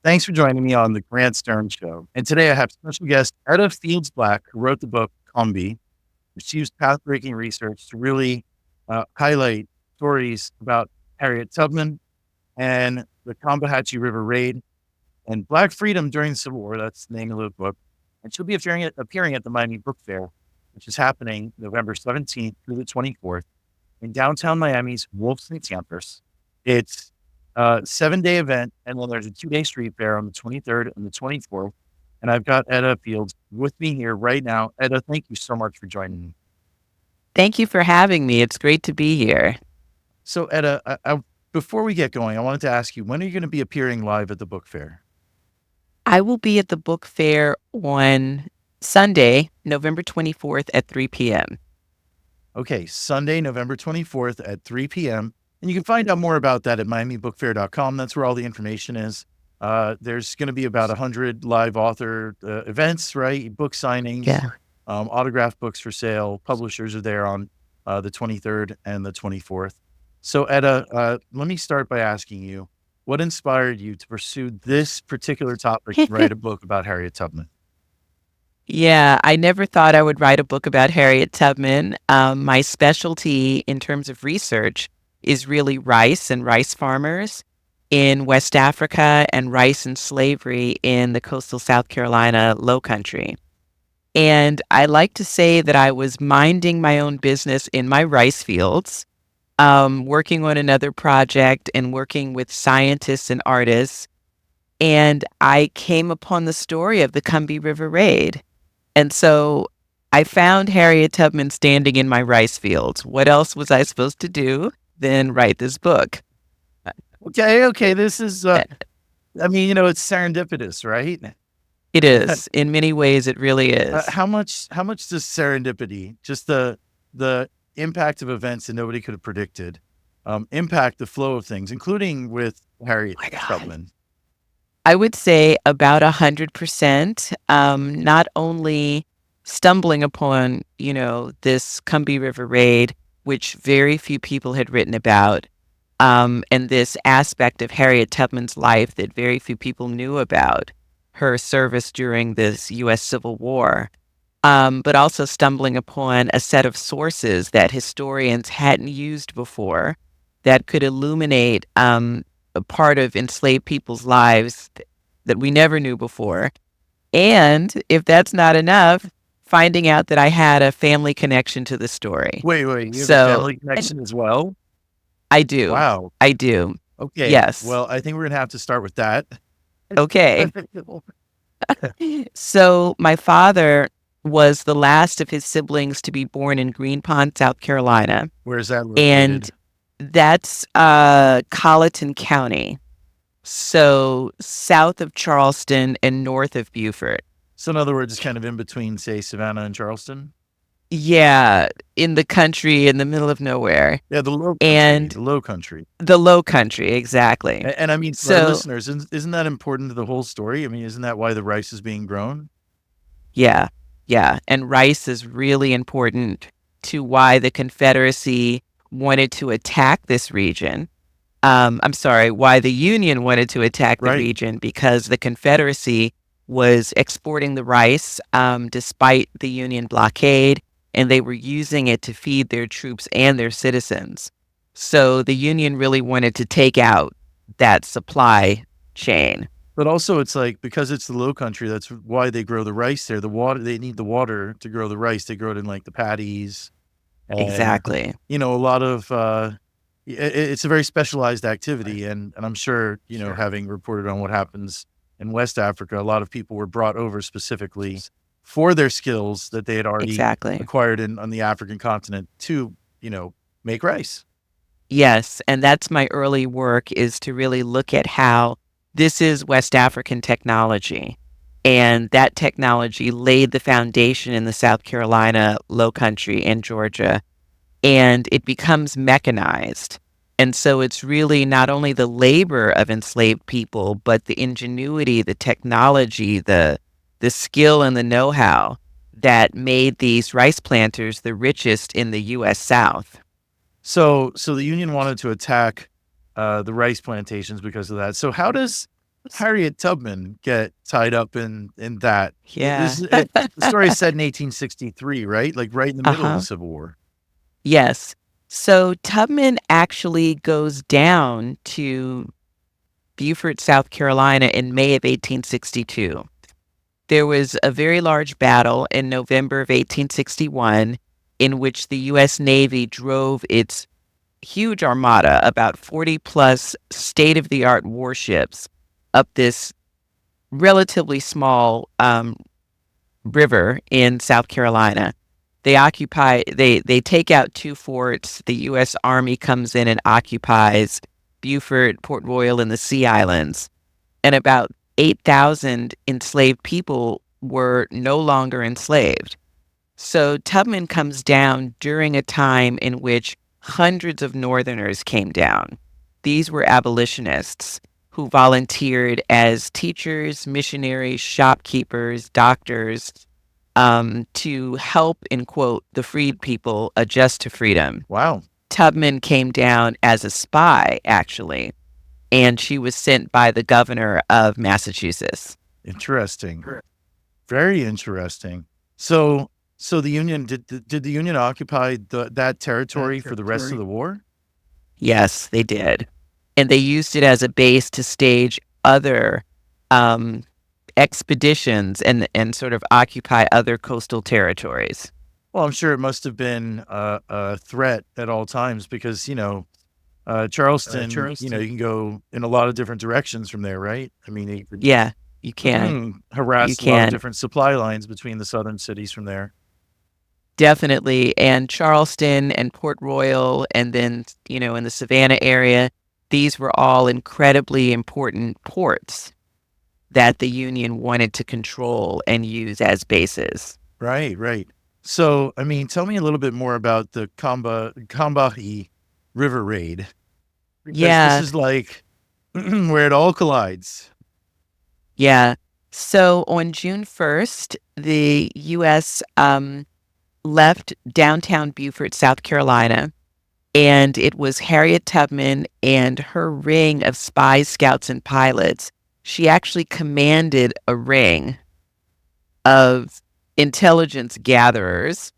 Thanks for joining me on the Grant Stern Show. And today I have special guest Etta Black, who wrote the book Combi. She used path-breaking research to really highlight stories about Harriet Tubman and the Combahee River Raid and Black freedom during the Civil War. That's the name of the book. And she'll be appearing at the Miami Book Fair, which is happening November 17th through the 24th in downtown Miami's Wolfson campus. It's a 7-day event, and then there's a 2-day street fair on the 23rd and the 24th. And I've got Etta Fields with me here right now. Etta, thank you so much for joining me. Thank you for having me. It's great to be here. So, Etta, before we get going, I wanted to ask you, when are you going to be appearing live at the book fair? I will be at the book fair on Sunday, November 24th at 3 p.m. Okay, Sunday, November 24th at 3 p.m. And you can find out more about that at miamibookfair.com. That's where all the information is. There's going to be about 100 live author events, right? Book signings, Yeah. autographed books for sale. Publishers are there on the 23rd and the 24th. So, Etta, let me start by asking you, what inspired you to pursue this particular topic and write a book about Harriet Tubman? Yeah, I never thought I would write a book about Harriet Tubman. My specialty in terms of research is really rice and rice farmers in West Africa and rice and slavery in the coastal South Carolina Lowcountry. And I like to say that I was minding my own business in my rice fields, working on another project and working with scientists and artists. And I came upon the story of the Combahee River Raid. And so I found Harriet Tubman standing in my rice fields. What else was I supposed to do than write this book? Okay. This is, it's serendipitous, right? It is. In many ways, it really is. How much does serendipity, just the impact of events that nobody could have predicted, impact the flow of things, including with Harriet Tubman? I would say about 100%. Not only stumbling upon, this Combahee River Raid, which very few people had written about, and this aspect of Harriet Tubman's life that very few people knew about, her service during this U.S. Civil War, but also stumbling upon a set of sources that historians hadn't used before that could illuminate a part of enslaved people's lives that we never knew before. And if that's not enough, finding out that I had a family connection to the story. Wait, you have a family connection as well? I do. Wow. I do. Okay. Yes. Well, I think we're going to have to start with that. Okay. So my father was the last of his siblings to be born in Green Pond, South Carolina. Where is that located? And that's Colleton County. So south of Charleston and north of Beaufort. So in other words, it's kind of in between, say, Savannah and Charleston? Yeah, in the country, in the middle of nowhere. Yeah, the low country. And the low country. The low country, exactly. And I mean, for our listeners, isn't that important to the whole story? I mean, isn't that why the rice is being grown? Yeah. And rice is really important to why the Confederacy wanted to attack this region. Why the Union wanted to attack the region, because the Confederacy was exporting the rice despite the Union blockade, and they were using it to feed their troops and their citizens. So the Union really wanted to take out that supply chain. But also, it's like, because it's the low country, that's why they grow the rice there. The water, they need the water to grow the rice. They grow it in like the paddies. And, Exactly. a lot of, it's a very specialized activity. And I'm sure, having reported on what happens in West Africa, a lot of people were brought over specifically for their skills that they had already acquired on the African continent to, make rice. Yes. And that's my early work, is to really look at how this is West African technology. And that technology laid the foundation in the South Carolina Lowcountry and Georgia. And it becomes mechanized. And so it's really not only the labor of enslaved people, but the ingenuity, the technology, the skill and the know-how that made these rice planters the richest in the U.S. South. So the Union wanted to attack the rice plantations because of that. So how does Harriet Tubman get tied up in that? Yeah. The story is set in 1863, right? Like right in the middle of the Uh-huh. Civil War. Yes. So Tubman actually goes down to Beaufort, South Carolina in May of 1862. There was a very large battle in November of 1861 in which the U.S. Navy drove its huge armada, about 40 plus state of the art warships, up this relatively small river in South Carolina. They take out two forts. The U.S. Army comes in and occupies Beaufort, Port Royal, and the Sea Islands. And about 8,000 enslaved people were no longer enslaved. So Tubman comes down during a time in which hundreds of Northerners came down. These were abolitionists who volunteered as teachers, missionaries, shopkeepers, doctors, to help, in quote, the freed people adjust to freedom. Wow. Tubman came down as a spy, actually, and she was sent by the governor of Massachusetts. Interesting. Very interesting. So the Union did the Union occupy that territory for the rest of the war? Yes, they did. And they used it as a base to stage other um, expeditions and sort of occupy other coastal territories. Well, I'm sure it must have been a threat at all times because, Charleston, you can go in a lot of different directions from there, right? I mean, you could Yeah, you can. You harass a lot of can. different supply lines between the southern cities from there. Definitely. And Charleston and Port Royal, and then, in the Savannah area, these were all incredibly important ports that the Union wanted to control and use as bases. Right, right. So, I mean, tell me a little bit more about the Combahee River Raid because this Yeah, is like where it all collides. yeah. So on June 1st, the U.S. Left downtown Beaufort, South Carolina, and it was Harriet Tubman and her ring of spies, scouts, and pilots. She actually commanded a ring of intelligence gatherers,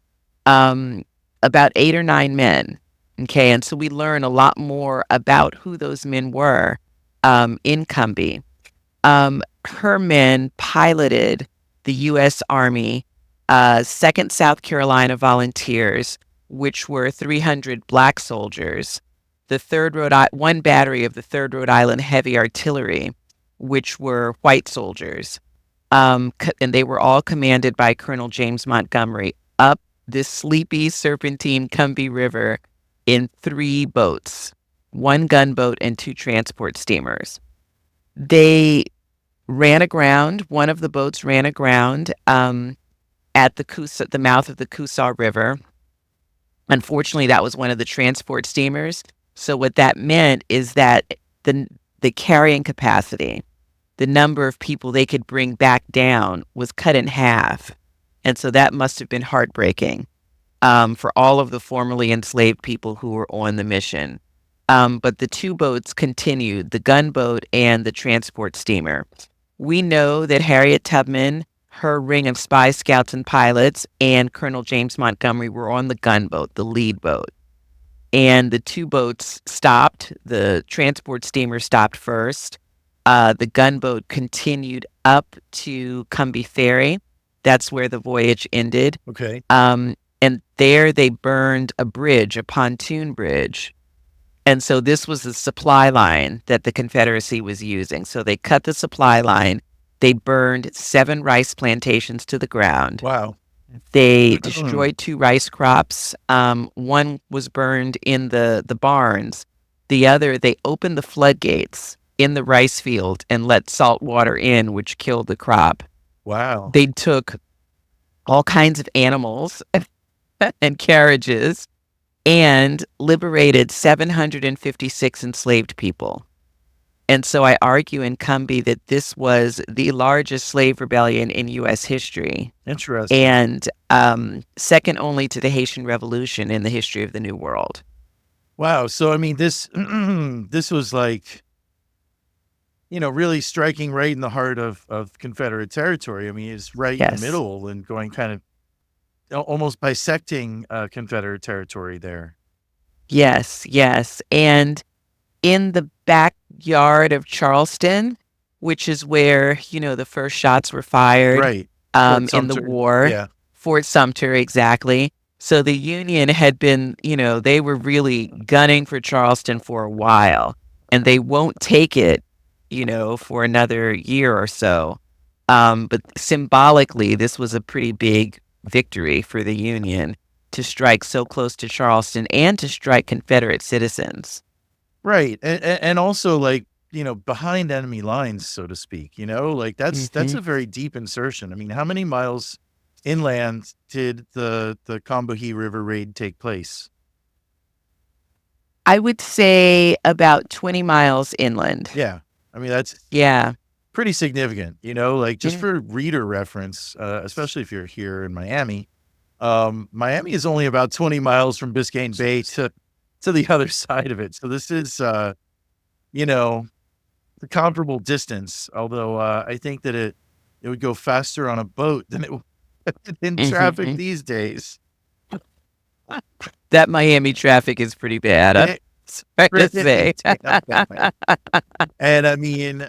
um, about 8 or 9 men. Okay, and so we learn a lot more about who those men were in Combahee. Her men piloted the U.S. Army, 2nd South Carolina Volunteers, which were 300 black soldiers, the one battery of the 3rd Rhode Island Heavy Artillery, which were white soldiers. And they were all commanded by Colonel James Montgomery up this sleepy serpentine Combahee River in 3 boats, 1 gunboat and 2 transport steamers. They ran aground. One of the boats ran aground at the mouth of the Coosaw River. Unfortunately, that was one of the transport steamers. So what that meant is that the carrying capacity, the number of people they could bring back down, was cut in half. And so that must have been heartbreaking for all of the formerly enslaved people who were on the mission. But the 2 boats continued, the gunboat and the transport steamer. We know that Harriet Tubman, her ring of spies, scouts, and pilots, and Colonel James Montgomery were on the gunboat, the lead boat. And the 2 boats stopped. The transport steamer stopped first. The gunboat continued up to Combahee Ferry. That's where the voyage ended. Okay. And there they burned a bridge, a pontoon bridge. And so this was the supply line that the Confederacy was using. So they cut the supply line. They burned 7 rice plantations to the ground. Wow. They destroyed 2 rice crops. One was burned in the barns. The other, they opened the floodgates in the rice field and let salt water in, which killed the crop. Wow. They took all kinds of animals and carriages and liberated 756 enslaved people. And so I argue in Combahee that this was the largest slave rebellion in U.S. history, Interesting. and second only to the Haitian Revolution in the history of the New World. Wow. So I mean this this was like really striking right in the heart of Confederate territory. I mean, it's right in the Yes. middle and going kind of almost bisecting Confederate territory there. Yes, yes. And in the backyard of Charleston, which is where, the first shots were fired Right. Fort in the Sumter. war, Yeah. Fort Sumter, exactly. So the Union had been, they were really gunning for Charleston for a while, and they won't take it, for another year or so. But symbolically, this was a pretty big victory for the Union to strike so close to Charleston and to strike Confederate citizens. Right. And also like, behind enemy lines, so to speak, like that's Hmm. a very deep insertion. I mean, how many miles inland did the Combahee River Raid take place? I would say about 20 miles inland. Yeah. I mean, that's Yeah. pretty significant, like just Yeah. for reader reference, especially if you're here in Miami. Miami is only about 20 miles from Biscayne Bay to the other side of it. So this is, you know, a comparable distance, although I think that it would go faster on a boat than it would in traffic Hmm. these days. That Miami traffic is pretty bad, I'm Eh, sorry to pretty say. damn bad. And I mean,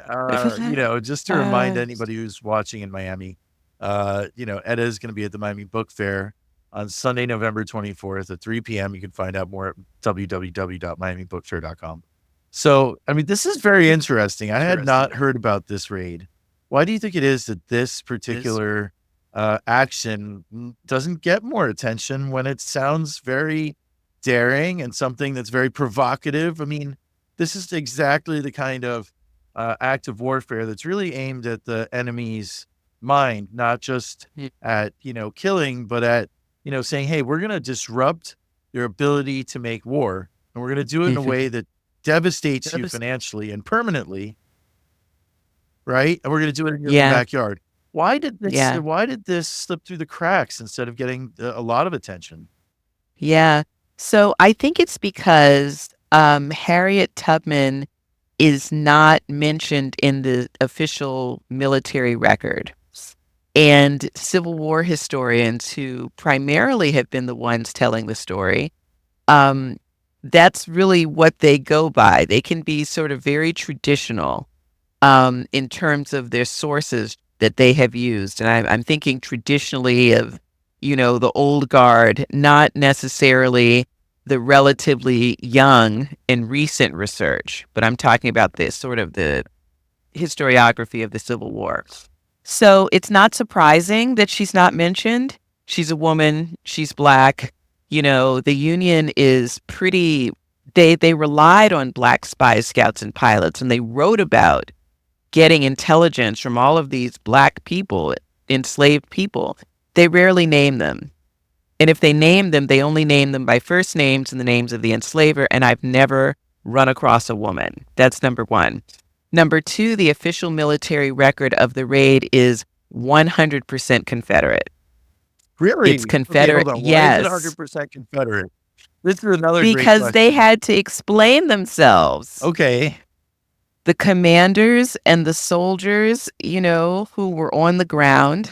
just to remind Uh, anybody who's watching in Miami, Etta is going to be at the Miami Book Fair on Sunday, November 24th at 3 p.m. You can find out more at www.miamibookfair.com. So, I mean, this is very interesting. I had not heard about this raid. Why do you think it is that this particular action doesn't get more attention when it sounds very daring and something that's very provocative? I mean, this is exactly the kind of act of warfare that's really aimed at the enemy's mind, not just at, killing, but at, saying, hey, we're going to disrupt your ability to make war. And we're going to do it in a way that devastates you financially and permanently, right? And we're going to do it in your own yeah, backyard. yeah, Why did this slip through the cracks instead of getting a lot of attention? yeah. So I think it's because Harriet Tubman is not mentioned in the official military record. And Civil War historians who primarily have been the ones telling the story, um, that's really what they go by. They can be sort of very traditional in terms of their sources that they have used. And I'm thinking traditionally of, the old guard, not necessarily the relatively young and recent research, but I'm talking about this sort of the historiography of the Civil War. So it's not surprising that she's not mentioned. She's a woman, she's Black. The Union is pretty, they relied on Black spies, scouts, and pilots, and they wrote about getting intelligence from all of these Black people, enslaved people. They rarely name them. And if they name them, they only name them by first names and the names of the enslaver. And I've never run across a woman. That's number one. Number two, the official military record of the raid is 100% Confederate. It's Really? Okay, hold Confederate, on. Why is it yes, 100% Confederate? This is another great because they question. had to explain themselves. Okay. The commanders and the soldiers, who were on the ground,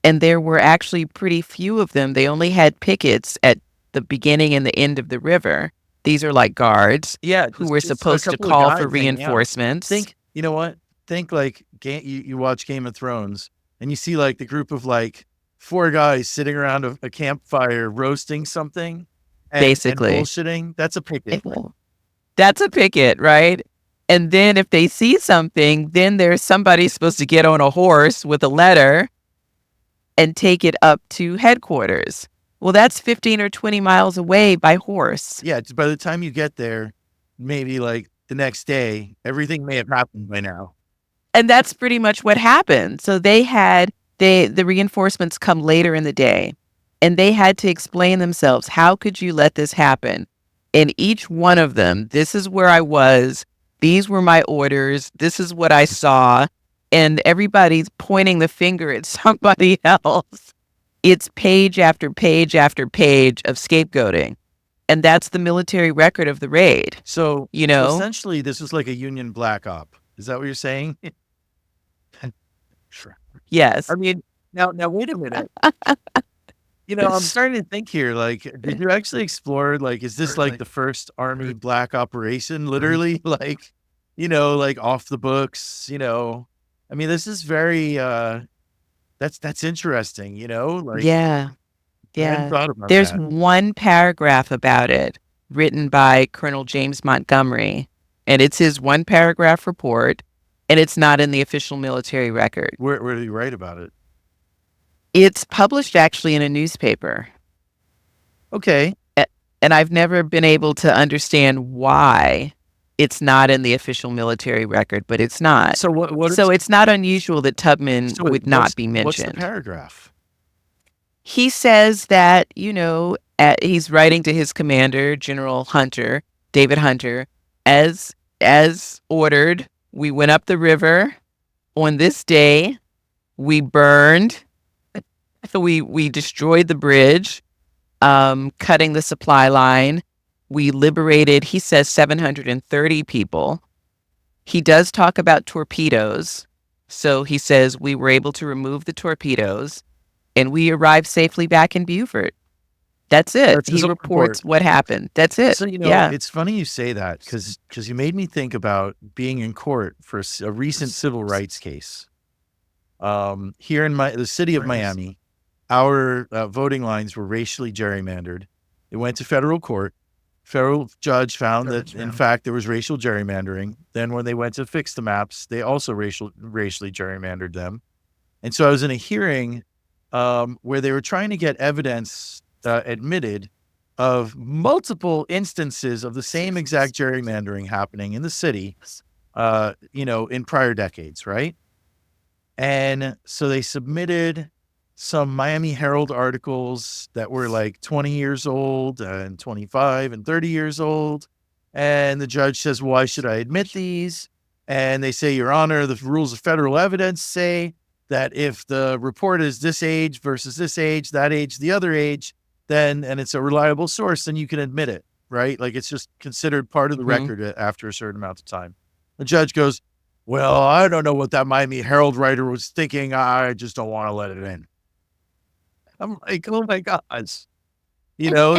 and there were actually pretty few of them. They only had pickets at the beginning and the end of the river. These are like guards Yeah, who were just a supposed to couple of call for guys hanging out. reinforcements. You know what? Think like you watch Game of Thrones and you see like the group of like four guys sitting around a campfire roasting something and Basically. bullshitting. That's a picket. That's a picket, right? And then if they see something, then there's somebody supposed to get on a horse with a letter and take it up to headquarters. Well, that's 15 or 20 miles away by horse. Yeah, by the time you get there, maybe like the next day, everything may have happened by now. And that's pretty much what happened. So the reinforcements come later in the day, and they had to explain themselves. How could you let this happen? And each one of them, this is where I was. These were my orders. This is what I saw. And everybody's pointing the finger at somebody else. It's page after page after page of scapegoating. And that's the military record of the raid. So essentially, this is like a Union black op. Is that what you're saying? Sure. Yes. I mean, now wait a minute. I'm starting to think here, like, did you actually explore, like, is this like the first Army black operation, literally? Like, like off the books, I mean, this is very, that's interesting, like, Yeah. I hadn't Yeah. thought about There's that. one paragraph about it written by Colonel James Montgomery, and it's his one paragraph report, and it's not in the official military record. Where did you write about it? It's published actually in a newspaper. Okay. And I've never been able to understand why it's not in the official military record, but it's not. So what So is, it's not unusual that Tubman so would not be what's the mentioned. paragraph? He says that, he's writing to his commander, General Hunter, David Hunter, as ordered, we went up the river on this day, we burned, we destroyed the bridge, cutting the supply line. We liberated, he says, 730 people. He does talk about torpedoes. So he says we were able to remove the torpedoes and we arrived safely back in Beaufort. That's it. That's his He own report. reports what happened. That's it. So, Yeah. it's funny you say that because you made me think about being in court for a recent civil rights case. Here in the city of Miami, our voting lines were racially gerrymandered. It went to federal court. Federal judge found that, in fact, there was racial gerrymandering. Then when they went to fix the maps, they also racially gerrymandered them. And so I was in a hearing where they were trying to get evidence admitted of multiple instances of the same exact gerrymandering happening in the city, in prior decades, right? And so they submitted some Miami Herald articles that were like 20 years old and 25 and 30 years old. And the judge says, why should I admit these? And they say, Your Honor, the rules of federal evidence say that if the report is this age versus this age, that age, the other age, then, and it's a reliable source, then you can admit it, right? Like it's just considered part of the record after a certain amount of time. The judge goes, well, I don't know what that Miami Herald writer was thinking. I just don't want to let it in. I'm like, oh my gosh.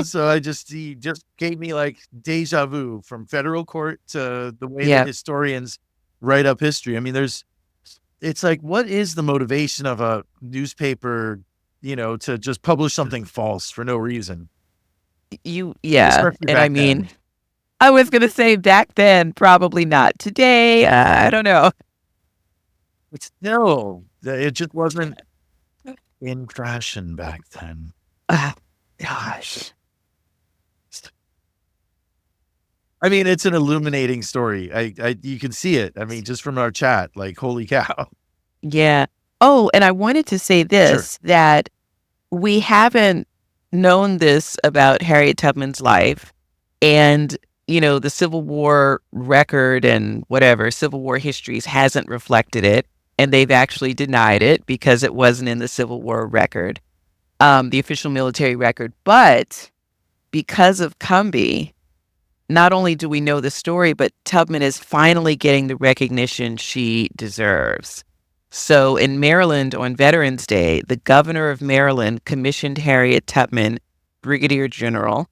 So he just gave me like deja vu from federal court to the way that historians write up history. I mean, it's like, what is the motivation of a newspaper, to just publish something false for no reason? And back I mean, then. I was going to say back then, probably not. Today, I don't know. But still, it just wasn't in fashion back then. Gosh. I mean, it's an illuminating story. You can see it. I mean, just from our chat, like, holy cow. Yeah. Oh, and I wanted to say this, that we haven't known this about Harriet Tubman's life. And, the Civil War record and whatever, Civil War histories hasn't reflected it. And they've actually denied it because it wasn't in the Civil War record, the official military record. But because of Combahee, not only do we know the story, but Tubman is finally getting the recognition she deserves. So in Maryland on Veterans Day, the governor of Maryland commissioned Harriet Tubman Brigadier General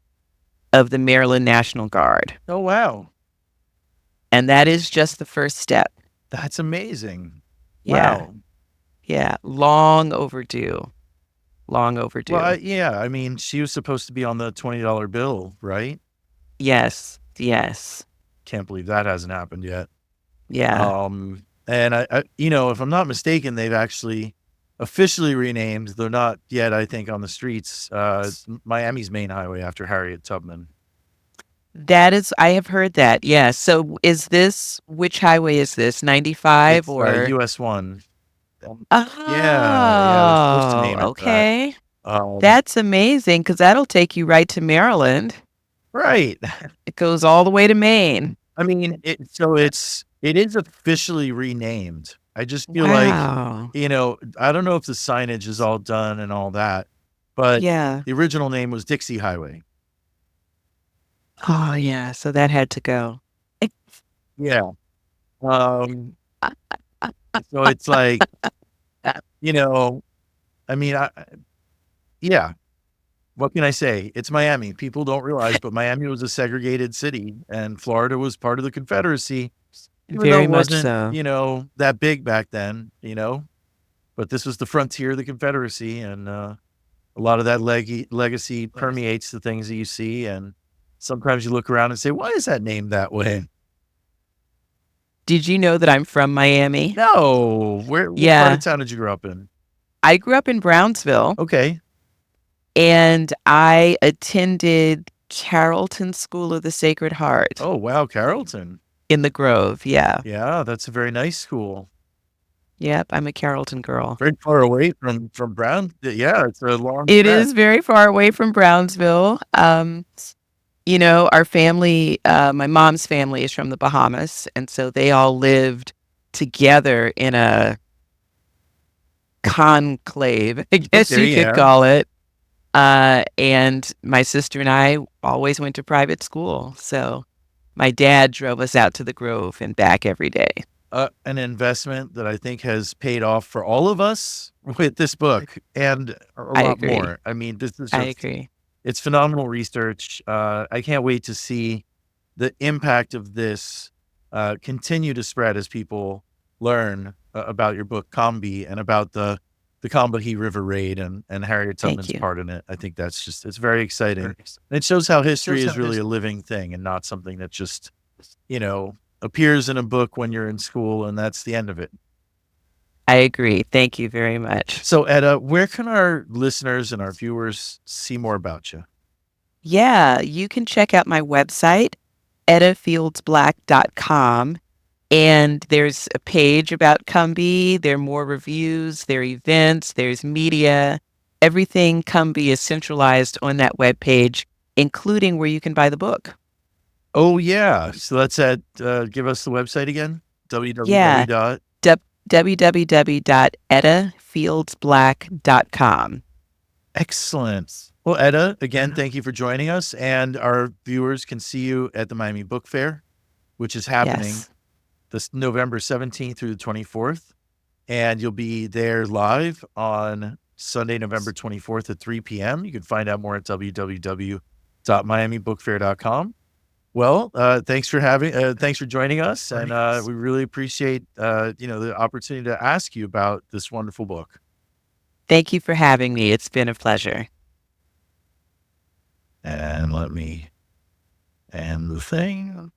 of the Maryland National Guard. Oh, wow. And that is just the first step. That's amazing. Yeah. Wow. Yeah. Long overdue. Long overdue. Well, I mean, she was supposed to be on the $20 bill, right? Yes. Yes. Can't believe that hasn't happened yet. Yeah. And I if I'm not mistaken, they've actually officially renamed, though not yet, I think, on the streets, Miami's main highway after Harriet Tubman. I have heard that. Yeah. So which highway is this? 95 It's, or? US 1. Oh, they're supposed to name it okay. that. That's amazing because that'll take you right to Maryland. Right. It goes all the way to Maine. I mean, it is officially renamed. I just feel Wow. like, I don't know if the signage is all done and all that, but Yeah. the original name was Dixie Highway. Oh, yeah. So that had to go. Yeah. So it's like, you know, I mean, yeah, what can I say? It's Miami. People don't realize, but Miami was a segregated city and Florida was part of the Confederacy, even though Very it much wasn't, so. that big back then, but this was the frontier of the Confederacy. And a lot of that legacy permeates the things that you see. And sometimes you look around and say, why is that named that way? Did you know that I'm from Miami? No. What part of Yeah. town did you grow up in? I grew up in Brownsville, Okay. and I attended Carrollton School of the Sacred Heart Oh, wow. Carrollton. in the Grove. Yeah. Yeah, that's a very nice school. Yep, I'm a Carrollton girl. Very far away from Brown. Yeah, it's a long It trek. is very far away from Brownsville. Our family, my mom's family is from the Bahamas, and so they all lived together in a conclave, I guess Okay, you could yeah. call it. And my sister and I always went to private school. So my dad drove us out to the Grove and back every day. An investment that I think has paid off for all of us with this book and a I lot agree. more. I mean, this is I just, agree. it's phenomenal research. I can't wait to see the impact of this continue to spread as people learn about your book, Combi, and about the Combahee River Raid and Harriet Thank Tubman's you. part in it. I think that's just, it's very exciting. And it shows how history is really a living thing and not something that just, appears in a book when you're in school and that's the end of it. I agree. Thank you very much. So, Etta, where can our listeners and our viewers see more about you? Yeah, you can check out my website, ettafieldsblack.com. And there's a page about Combahee. There are more reviews, there are events, there's media. Everything Combahee is centralized on that webpage, including where you can buy the book. Oh, yeah. So that's give us the website again. Yeah, www. www.ettafieldsblack.com. Excellent. Well, Etta, again, thank you for joining us. And our viewers can see you at the Miami Book Fair, which is happening Yes. this November 17th through the 24th. And you'll be there live on Sunday, November 24th at 3 p.m. You can find out more at www.miamibookfair.com. Well, thanks for joining us. And we really appreciate, the opportunity to ask you about this wonderful book. Thank you for having me. It's been a pleasure. And let me end the thing.